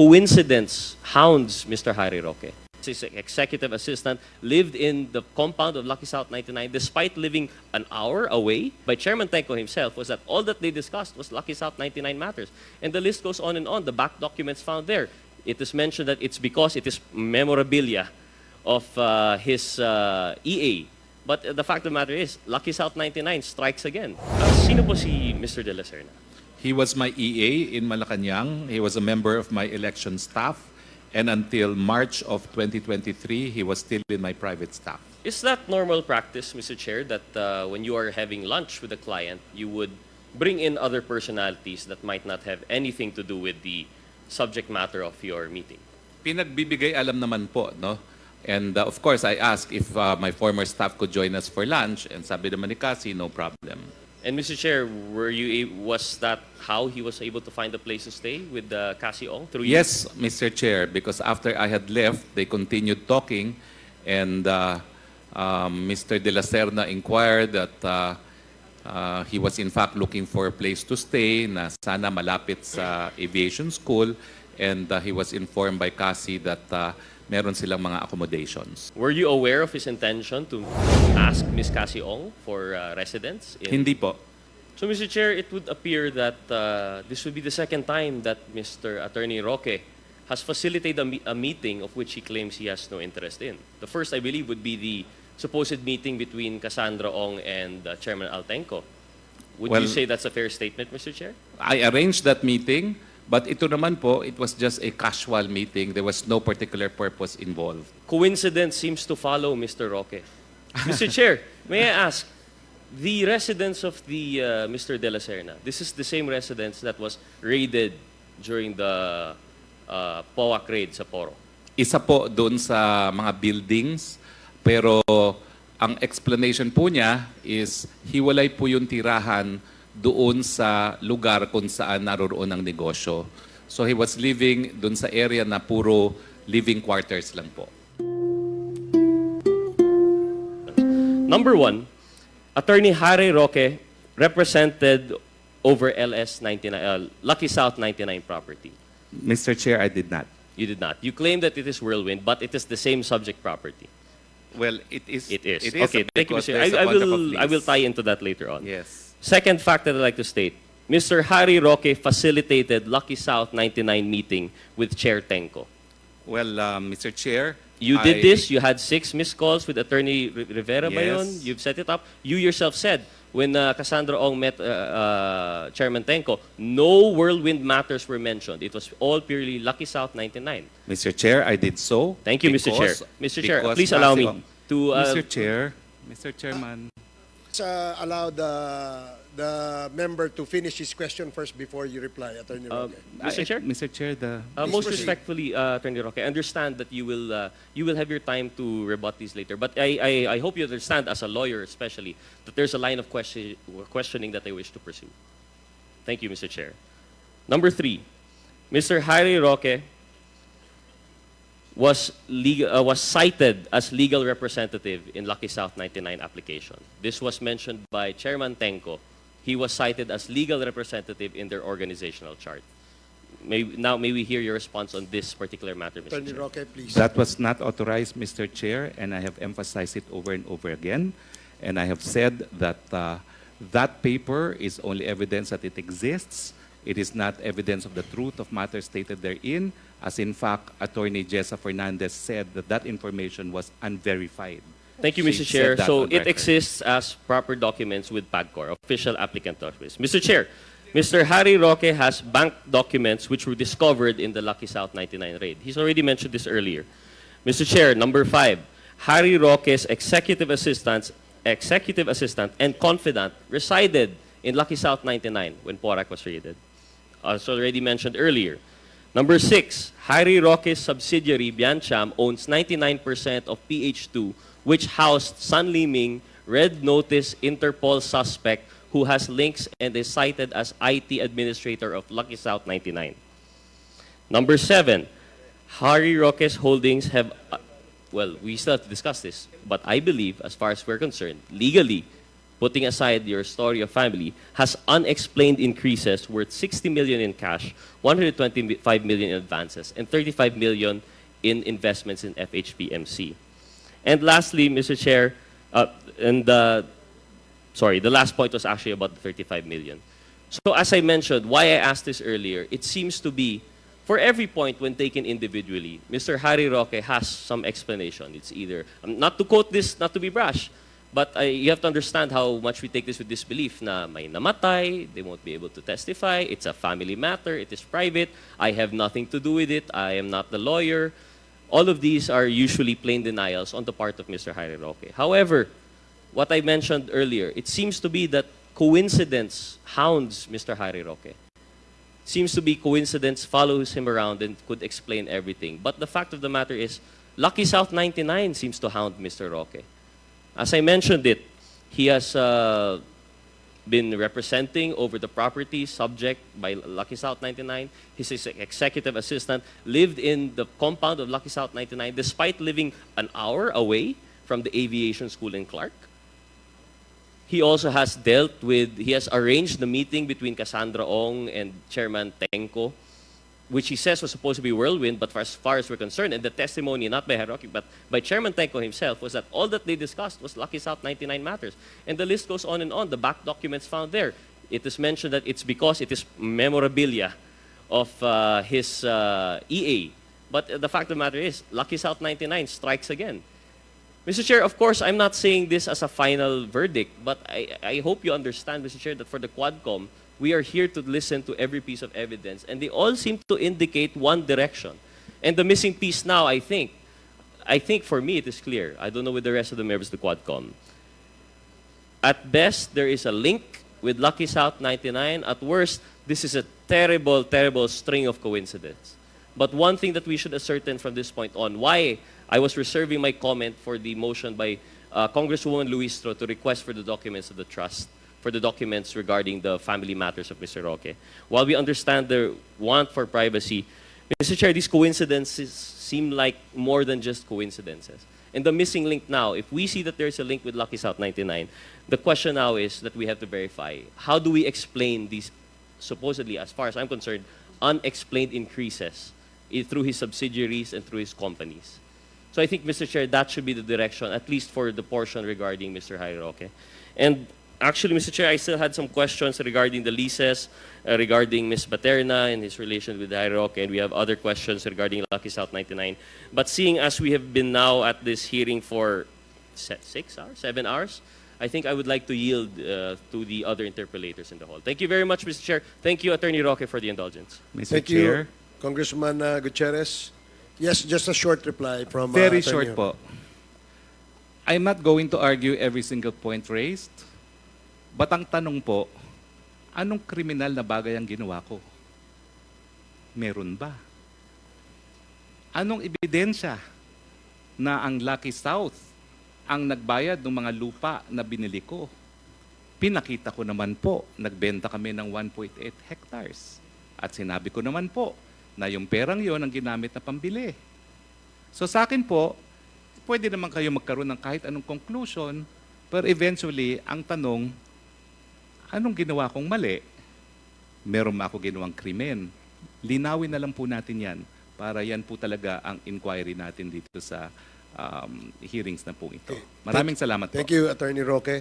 coincidence hounds Mr. Harry Roque. His executive assistant lived in the compound of LuckySouth99 despite living an hour away. By Chairman Tenco himself was that all that they discussed was LuckySouth99 matters. And the list goes on and on. The back documents found there. It is mentioned that it's because it is memorabilia of his EA. But the fact of the matter is, LuckySouth99 strikes again. Sino po si Mr. De La Serna? He was my EA in Malacanang. He was a member of my election staff. And until March of 2023, he was still in my private staff. Is that normal practice, Mr. Chair, that when you are having lunch with a client, you would bring in other personalities that might not have anything to do with the subject matter of your meeting? Pinagbibigay alam naman po, no? And of course, I asked if my former staff could join us for lunch, and sabi naman ni Cassie, no problem. And Mr. Chair, was that how he was able to find a place to stay with Cassie Ong through you? Yes, Mr. Chair, because after I had left, they continued talking, and Mr. De La Serna inquired that he was in fact looking for a place to stay na sana malapit sa aviation school, and he was informed by Cassie that meron silang mga accommodations. Were you aware of his intention to ask Ms. Cassie Ong for residence? Hindi po. So, Mr. Chair, it would appear that this would be the second time that Mr. Attorney Roque has facilitated a meeting of which he claims he has no interest in. The first, I believe, would be the supposed meeting between Cassandra Ong and Chairman Altenco. Would you say that's a fair statement, Mr. Chair? I arranged that meeting, but ito naman po, it was just a casual meeting. There was no particular purpose involved. Coincidence seems to follow, Mr. Roque. Mr. Chair, may I ask, the residence of the Mr. De La Serna, this is the same residence that was raided during the Porac raid sa Porac. Isa po doon sa mga buildings, pero ang explanation po niya is hiwalay po yung tirahan doon sa lugar kung saan naroroon ang negosyo. So he was living doon sa area na puro living quarters lang po. Number one, Attorney Harry Roque represented over LuckySouth99 property. Mr. Chair, I did not. You did not. You claim that it is Whirlwind, but it is the same subject property. Well, it is. It is. It is Okay, thank you, because Mr. there's a I contract of will lease. tie into that later on. Yes. Second fact that I'd like to state, Mr. Harry Roque facilitated LuckySouth99 meeting with Chair Tenco. Well, Mr. Chair, You did this. You had 6 missed calls with Attorney Rivera ba yun? Yes. You've set it up. You yourself said when Cassandra Ong met Chairman Tenco, no Whirlwind matters were mentioned. It was all purely LuckySouth99. Mr. Chair, I did so. Thank you, Mr. Chair. Because- Mr. Chair, because please allow me kasi- to... Mr. Chair, Mr. Chairman. Allow the member to finish his question first before you reply, Attorney Roque. Mr. Chair? Mr. Chair, Most proceed. respectfully, Attorney Roque, I understand that you will have your time to rebut these later. But I hope you understand, as a lawyer especially, that there's a line of questioning that I wish to pursue. Thank you, Mr. Chair. Number 3, Mr. Harry Roque was cited as legal representative in LuckySouth99 application. This was mentioned by Chairman Tenco. He was cited as legal representative in their organizational chart. May we hear your response on this particular matter, Mr. Attorney Chair? Roque, please. That was not authorized, Mr. Chair, and I have emphasized it over and over again. And I have said that that paper is only evidence that it exists. It is not evidence of the truth of matters stated therein, as in fact, Attorney Jessa Fernandez said that that information was unverified. Thank you, She Mr. Chair. said that So on it record. exists as proper documents with PAGCOR, official applicant office. Mr. Chair, Mr. Harry Roque has bank documents which were discovered in the LuckySouth99 raid. He's already mentioned this earlier. Mr. Chair, number 5, Harry Roque's executive assistant and confidant resided in LuckySouth99 when Porac was raided. As already mentioned earlier. Number 6, Harry Roque's subsidiary, Biancham, owns 99% of PH2, which housed San Liming, Red Notice Interpol suspect who has links and is cited as IT administrator of LuckySouth99. Number 7, Harry Roque's holdings have, well, we still have to discuss this, but I believe, as far as we're concerned, legally, putting aside your story of family, has unexplained increases worth 60 million in cash, 125 million in advances, and 35 million in investments in FHPMC. And lastly, Mr. Chair, the last point was actually about the 35 million. So as I mentioned, why I asked this earlier, it seems to be, for every point when taken individually, Mr. Harry Roque has some explanation. It's either, not to quote this, not to be brash, but you have to understand how much we take this with disbelief na may namatay, they won't be able to testify, it's a family matter, it is private, I have nothing to do with it, I am not the lawyer. All of these are usually plain denials on the part of Mr. Harry Roque. However, what I mentioned earlier, it seems to be that coincidence hounds Mr. Harry Roque. Seems to be coincidence follows him around and could explain everything. But the fact of the matter is, LuckySouth99 seems to hound Mr. Roque. As I mentioned it, he has been representing over the property subject by LuckySouth99. His executive assistant lived in the compound of LuckySouth99 despite living an hour away from the aviation school in Clark. He also has he has arranged the meeting between Cassandra Ong and Chairman Tenko, which he says was supposed to be Whirlwind, but as far as we're concerned, and the testimony not by Harry Roque, but by Chairman Tenko himself, was that all that they discussed was LuckySouth99 matters. And the list goes on and on, the back documents found there. It is mentioned that it's because it is memorabilia of his EA. But the fact of the matter is, LuckySouth99 strikes again. Mr. Chair, of course, I'm not saying this as a final verdict, but I hope you understand, Mr. Chair, that for the Quadcom, we are here to listen to every piece of evidence, and they all seem to indicate one direction. And the missing piece now, I think for me it is clear. I don't know with the rest of the members of the Quadcom. At best, there is a link with LuckySouth99. At worst, this is a terrible, terrible string of coincidence. But one thing that we should ascertain from this point on, why I was reserving my comment for the motion by Congresswoman Luistro to request for the documents of the trust, for the documents regarding the family matters of Mr. Roque. While we understand the want for privacy, Mr. Chair, these coincidences seem like more than just coincidences. And the missing link now, if we see that there's a link with LuckySouth99, the question now is that we have to verify. How do we explain these supposedly, as far as I'm concerned, unexplained increases through his subsidiaries and through his companies? So I think, Mr. Chair, that should be the direction, at least for the portion regarding Mr. Harry Roque. And actually, Mr. Chair, I still had some questions regarding the leases, regarding Ms. Paterna and his relation with Harry Roque, and we have other questions regarding LuckySouth99. But seeing as we have been now at this hearing for 7 hours, I think I would like to yield to the other interpellators in the hall. Thank you very much, Mr. Chair. Thank you, Attorney Roque, for the indulgence. Mr. Thank Chair, you, Congressman Gutierrez. Yes, just a short reply from very Attorney. short po. I'm not going to argue every single point raised, but ang tanong po, anong kriminal na bagay ang ginawa ko? Meron ba? Anong ebidensya na ang Lucky South ang nagbayad ng mga lupa na binili ko? Pinakita ko naman po, nagbenta kami ng 1.8 hectares. At sinabi ko naman po, na yung perang yon ang ginamit na pambili. So sa akin po, pwede naman kayo magkaroon ng kahit anong conclusion, pero eventually, ang tanong, anong ginawa kong mali? Meron ba ako ginawang krimen? Linawin na lang po natin yan para yan po talaga ang inquiry natin dito sa hearings na po ito. Maraming salamat po. Thank you, Attorney Roque.